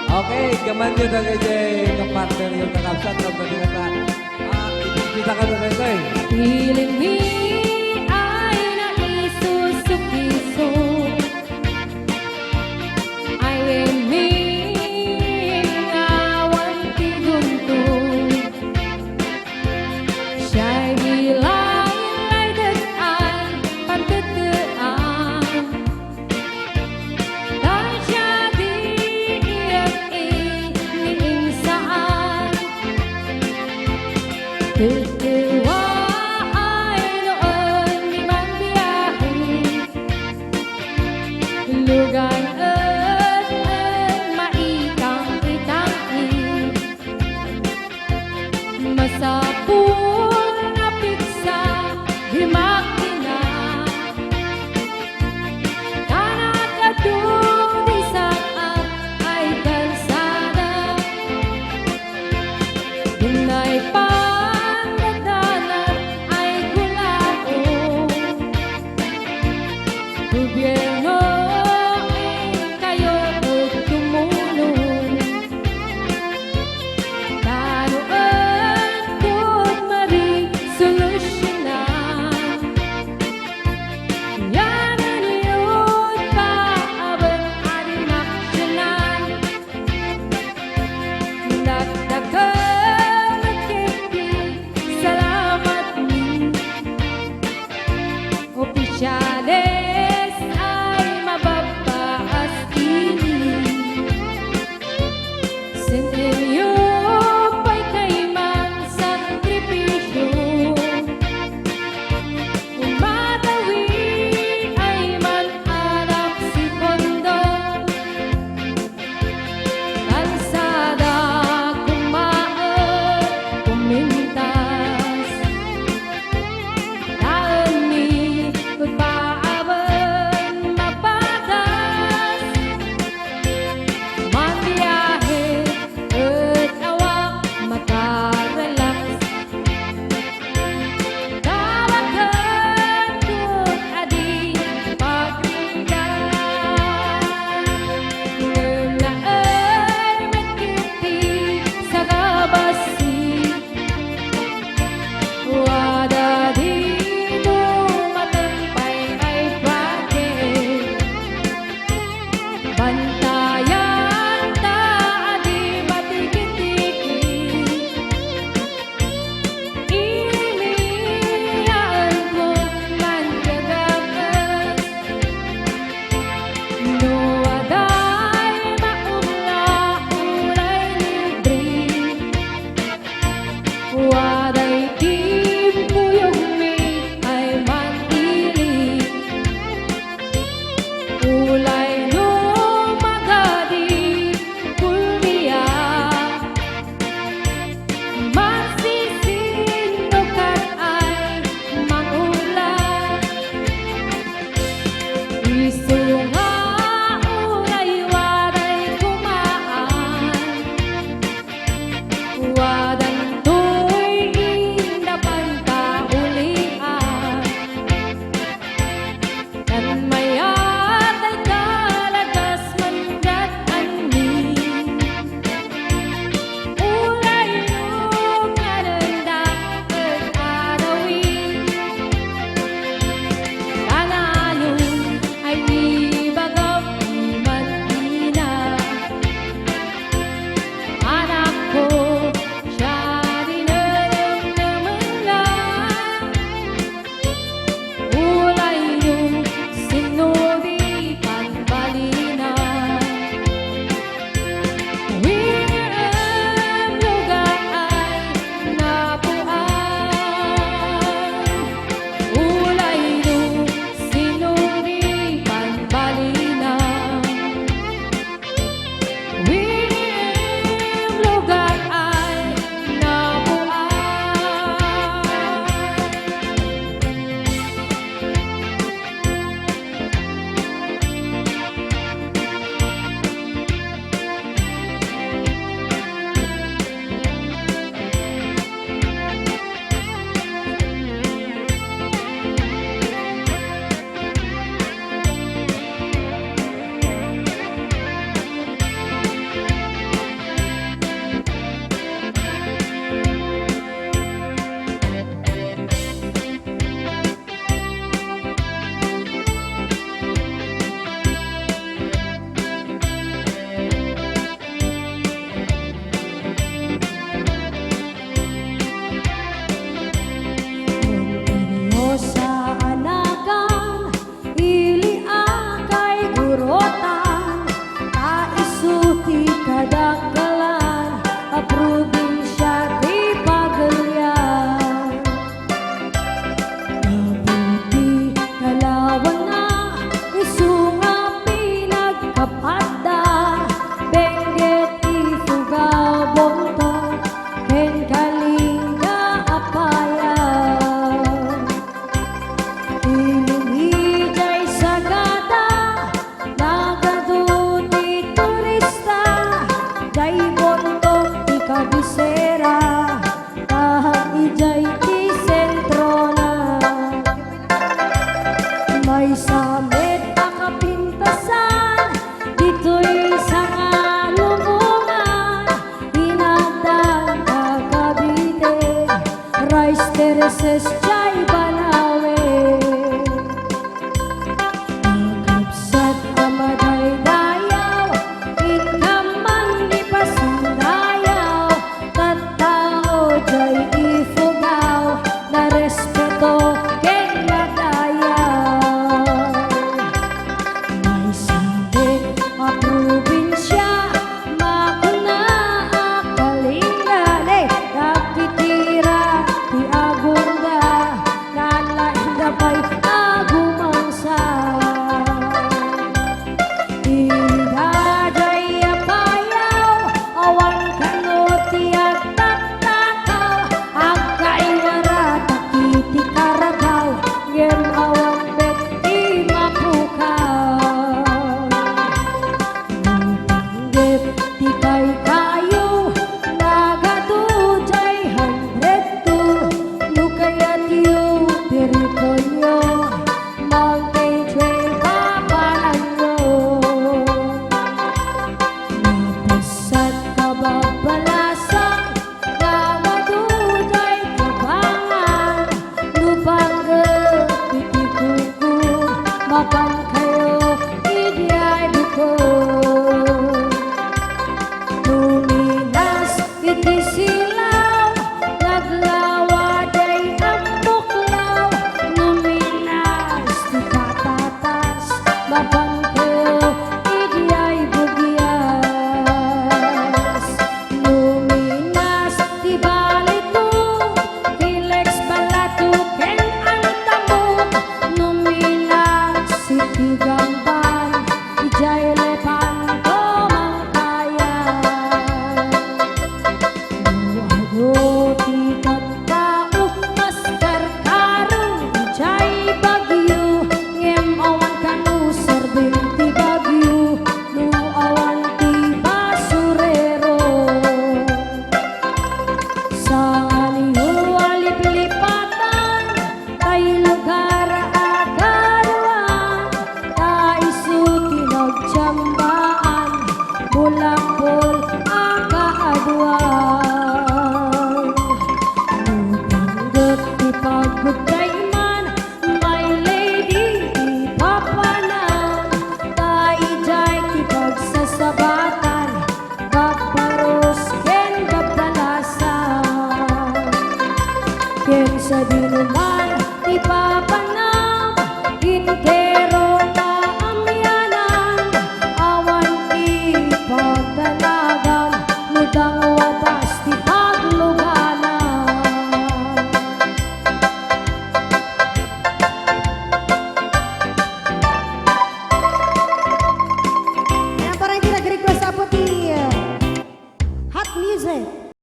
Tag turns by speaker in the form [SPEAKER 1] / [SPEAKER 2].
[SPEAKER 1] Oke, gaman yun na ganyan ng partner yung kakapsat ng pagkakatan. Ipipita ka na rin ito eh.
[SPEAKER 2] Piling mi ay naisusukiso. Ay mi awan ti gunto. Siya'y hilay degan pantetean. Dan siya di iyak iniingsaan. Tetewa ay noon di man biyahe. Lugar maitang-itangi. Masapul na piksa di makina. Kanat adung di saan ay kalsada. Dunay pandating kadangkalan a probinsya di Pagalian. Mabuti kalawan na isunga pinagkapada, Benguet Ifugao Bontong ken Kalinga Apayan. Ilinhijay sagada nagaduti turista, jay bontong ti kabisera tahang ijay ti sentro na. May samit na kapintasan dito'y sa lumungan, hinagdan na Cavite, rice terraces jay Banawe. Nakapsat amaday dayaw, ikaman di pasandayaw, tattao jay Ifugao, na respeto ken ladayaw. May sabik a probinsya, makuna a Kalinga, kapitira ti agunda, nalainda pa'y agumangsa. Idajay apayaw, awan kanuti at tattakaw, agkaiwara takiti karagaw, ngem awan bet di mapukaw. Nung panggip di kay